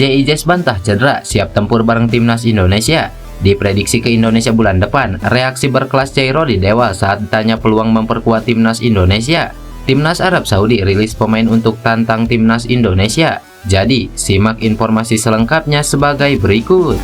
JIJS bantah cedera, siap tempur bareng timnas Indonesia. Diprediksi ke Indonesia bulan depan, reaksi berkelas Jairo di Dewa saat ditanya peluang memperkuat timnas Indonesia. Timnas Arab Saudi rilis pemain untuk tantang timnas Indonesia. Jadi, simak informasi selengkapnya sebagai berikut.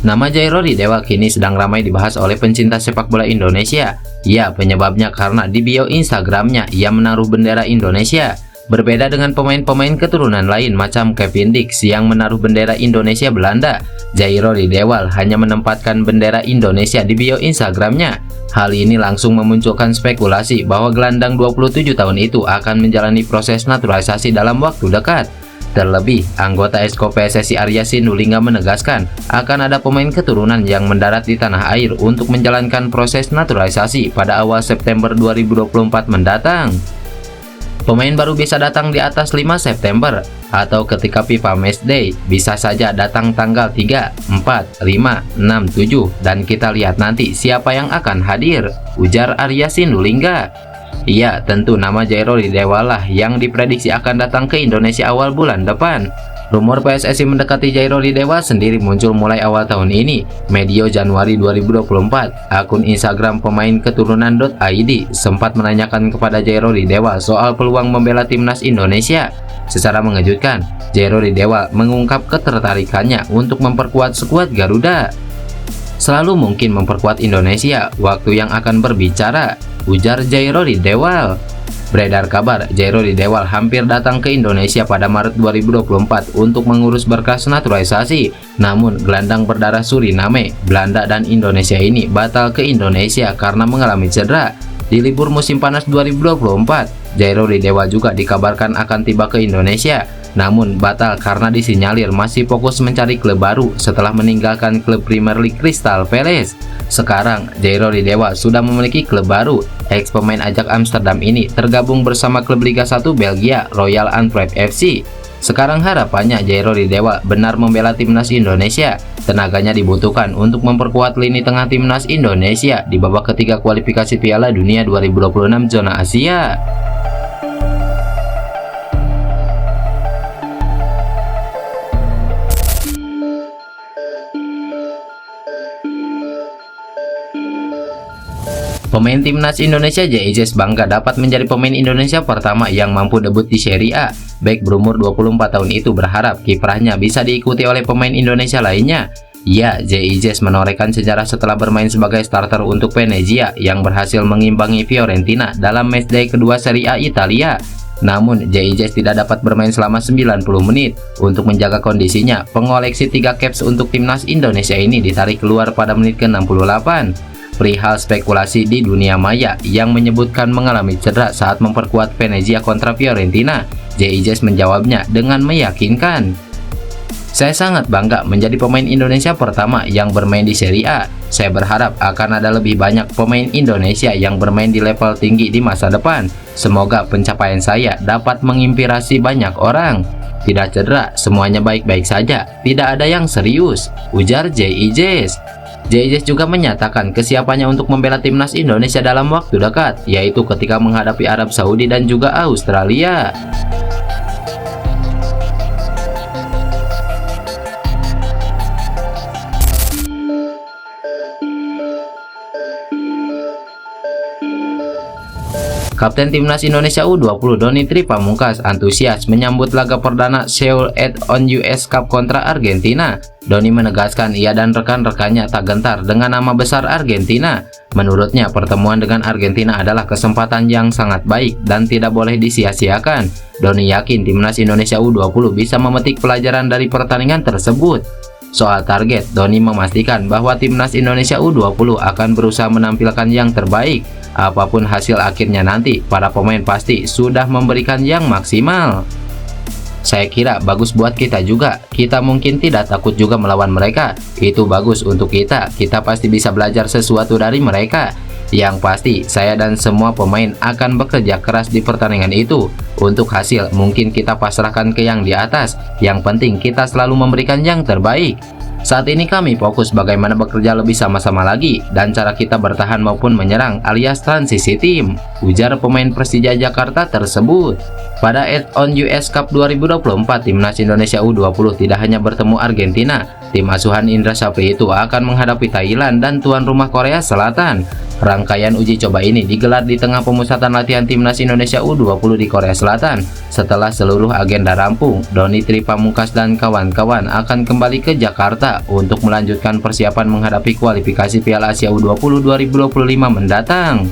Nama Jairo di Dewa kini sedang ramai dibahas oleh pencinta sepak bola Indonesia. Ya, penyebabnya karena di bio Instagramnya ia menaruh bendera Indonesia. Berbeda dengan pemain-pemain keturunan lain macam Kevin Dix yang menaruh bendera Indonesia Belanda, Jairo di Dewa hanya menempatkan bendera Indonesia di bio Instagramnya. Hal ini langsung memunculkan spekulasi bahwa gelandang 27 tahun itu akan menjalani proses naturalisasi dalam waktu dekat. Terlebih, anggota Exco PSSI Arya Sinulinga menegaskan akan ada pemain keturunan yang mendarat di tanah air untuk menjalankan proses naturalisasi pada awal September 2024 mendatang. Pemain baru bisa datang di atas 5 September atau ketika FIFA Matchday, bisa saja datang tanggal 3, 4, 5, 6, 7 dan kita lihat nanti siapa yang akan hadir, ujar Arya Sinulinga. Iya, tentu nama Jairo di Dewa lah yang diprediksi akan datang ke Indonesia awal bulan depan. Rumor PSSI mendekati Jairo di Dewa sendiri muncul mulai awal tahun ini. Medio Januari 2024, akun Instagram pemain keturunan.id sempat menanyakan kepada Jairo di Dewa soal peluang membela timnas Indonesia. Secara mengejutkan, Jairo di Dewa mengungkap ketertarikannya untuk memperkuat skuad Garuda. Selalu mungkin memperkuat Indonesia, waktu yang akan berbicara, ujar Jairo di Dewa. Beredar kabar Jairo di Dewa hampir datang ke Indonesia pada Maret 2024 untuk mengurus berkas naturalisasi. Namun gelandang berdarah Suriname, Belanda dan Indonesia ini batal ke Indonesia karena mengalami cedera. Di libur musim panas 2024, Jairo di Dewa juga dikabarkan akan tiba ke Indonesia, namun batal karena disinyalir masih fokus mencari klub baru setelah meninggalkan klub Premier League Crystal Palace. Sekarang, Jairo di Dewa sudah memiliki klub baru. Ex pemain Ajax Amsterdam ini tergabung bersama klub Liga 1 Belgia, Royal Antwerp FC. Sekarang harapannya Jairo di Dewa benar membela timnas Indonesia. Tenaganya dibutuhkan untuk memperkuat lini tengah timnas Indonesia di babak ketiga kualifikasi Piala Dunia 2026 zona Asia. Pemain timnas Indonesia JIJS bangga dapat menjadi pemain Indonesia pertama yang mampu debut di Serie A. Bek berumur 24 tahun itu berharap kiprahnya bisa diikuti oleh pemain Indonesia lainnya. Ya, JIJS menorehkan sejarah setelah bermain sebagai starter untuk Venezia yang berhasil mengimbangi Fiorentina dalam matchday kedua Serie A Italia. Namun, JIJS tidak dapat bermain selama 90 menit. Untuk menjaga kondisinya, pengoleksi 3 caps untuk timnas Indonesia ini ditarik keluar pada menit ke-68. Perihal spekulasi di dunia maya yang menyebutkan mengalami cedera saat memperkuat Venezia kontra Fiorentina, JIJS menjawabnya dengan meyakinkan. Saya sangat bangga menjadi pemain Indonesia pertama yang bermain di Serie A. Saya berharap akan ada lebih banyak pemain Indonesia yang bermain di level tinggi di masa depan. Semoga pencapaian saya dapat menginspirasi banyak orang. Tidak cedera, semuanya baik-baik saja. Tidak ada yang serius, ujar JIJS. JIJS juga menyatakan kesiapannya untuk membela timnas Indonesia dalam waktu dekat, yaitu ketika menghadapi Arab Saudi dan juga Australia. Kapten Timnas Indonesia U20 Doni Tripamungkas antusias menyambut laga perdana Seoul Add-on US Cup kontra Argentina. Doni menegaskan ia dan rekan-rekannya tak gentar dengan nama besar Argentina. Menurutnya, pertemuan dengan Argentina adalah kesempatan yang sangat baik dan tidak boleh disia-siakan. Doni yakin Timnas Indonesia U20 bisa memetik pelajaran dari pertandingan tersebut. Soal target, Doni memastikan bahwa Timnas Indonesia U20 akan berusaha menampilkan yang terbaik. Apapun hasil akhirnya nanti, para pemain pasti sudah memberikan yang maksimal. Saya kira bagus buat kita juga. Kita mungkin tidak takut juga melawan mereka. Itu bagus untuk kita. Kita pasti bisa belajar sesuatu dari mereka. Yang pasti, saya dan semua pemain akan bekerja keras di pertandingan itu. Untuk hasil, mungkin kita pasrahkan ke yang di atas. Yang penting kita selalu memberikan yang terbaik. Saat ini kami fokus bagaimana bekerja lebih sama-sama lagi dan cara kita bertahan maupun menyerang alias transisi tim, ujar pemain Persija Jakarta tersebut. Pada Add-on US Cup 2024, Timnas Indonesia U20 tidak hanya bertemu Argentina, tim asuhan Indra Safri itu akan menghadapi Thailand dan tuan rumah Korea Selatan. Rangkaian uji coba ini digelar di tengah pemusatan latihan Timnas Indonesia U20 di Korea Selatan. Setelah seluruh agenda rampung, Doni Tripamungkas dan kawan-kawan akan kembali ke Jakarta untuk melanjutkan persiapan menghadapi kualifikasi Piala Asia U20 2025 mendatang.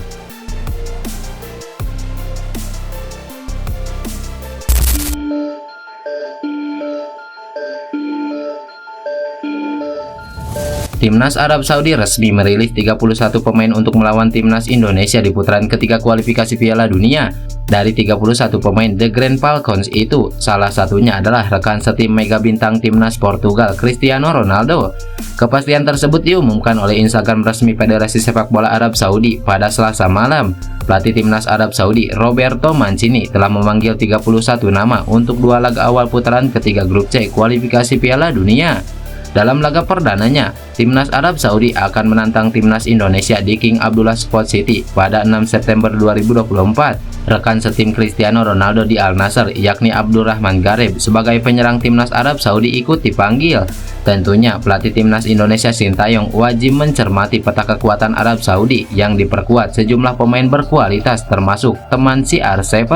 Timnas Arab Saudi resmi merilis 31 pemain untuk melawan Timnas Indonesia di putaran ketiga kualifikasi Piala Dunia. Dari 31 pemain The Grand Falcons itu, salah satunya adalah rekan setim mega bintang Timnas Portugal, Cristiano Ronaldo. Kepastian tersebut diumumkan oleh Instagram resmi Federasi Sepak Bola Arab Saudi pada Selasa malam. Pelatih Timnas Arab Saudi, Roberto Mancini, telah memanggil 31 nama untuk dua laga awal putaran ketiga grup C kualifikasi Piala Dunia. Dalam laga perdananya, Timnas Arab Saudi akan menantang Timnas Indonesia di King Abdullah Sport City pada 6 September 2024. Rekan setim Cristiano Ronaldo di Al Nassr, yakni Abdurrahman Gareb, sebagai penyerang Timnas Arab Saudi ikut dipanggil. Tentunya, pelatih Timnas Indonesia Sintayong wajib mencermati peta kekuatan Arab Saudi yang diperkuat sejumlah pemain berkualitas termasuk teman CR7.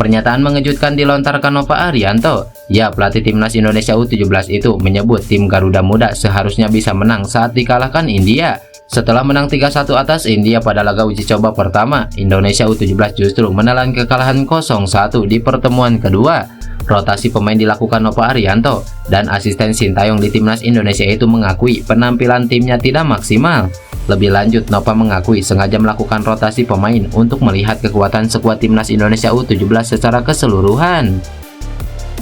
Pernyataan mengejutkan dilontarkan Nova Arianto. Ya, pelatih Timnas Indonesia U17 itu menyebut tim Garuda Muda seharusnya bisa menang saat dikalahkan India. Setelah menang 3-1 atas India pada laga uji coba pertama, Indonesia U17 justru menelan kekalahan 0-1 di pertemuan kedua. Rotasi pemain dilakukan Nova Arianto, dan asisten Sintayong di Timnas Indonesia itu mengakui penampilan timnya tidak maksimal. Lebih lanjut, Nova mengakui sengaja melakukan rotasi pemain untuk melihat kekuatan skuad Timnas Indonesia U17 secara keseluruhan.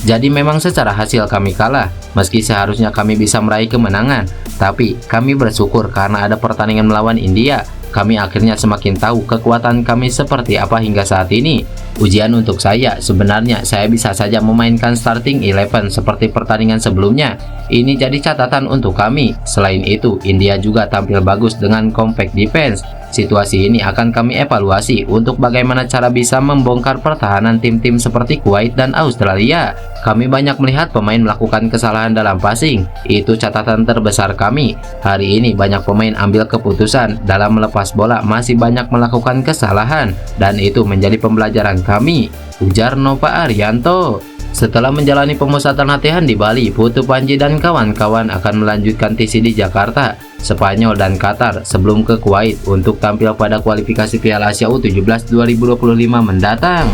Jadi memang secara hasil kami kalah, meski seharusnya kami bisa meraih kemenangan. Tapi kami bersyukur karena ada pertandingan melawan India. Kami akhirnya semakin tahu kekuatan kami seperti apa hingga saat ini. Ujian untuk saya, sebenarnya saya bisa saja memainkan starting 11 seperti pertandingan sebelumnya. Ini jadi catatan untuk kami. Selain itu, India juga tampil bagus dengan compact defense. Situasi ini akan kami evaluasi untuk bagaimana cara bisa membongkar pertahanan tim-tim seperti Kuwait dan Australia. Kami banyak melihat pemain melakukan kesalahan dalam passing. Itu catatan terbesar kami. Hari ini banyak pemain ambil keputusan dalam melepas bola, masih banyak melakukan kesalahan, dan itu menjadi pembelajaran kami, ujar Nova Arianto. Setelah menjalani pemusatan latihan di Bali, Putu Panji dan kawan-kawan akan melanjutkan TC di Jakarta, Spanyol dan Qatar sebelum ke Kuwait untuk tampil pada kualifikasi Piala Asia U17 2025 mendatang.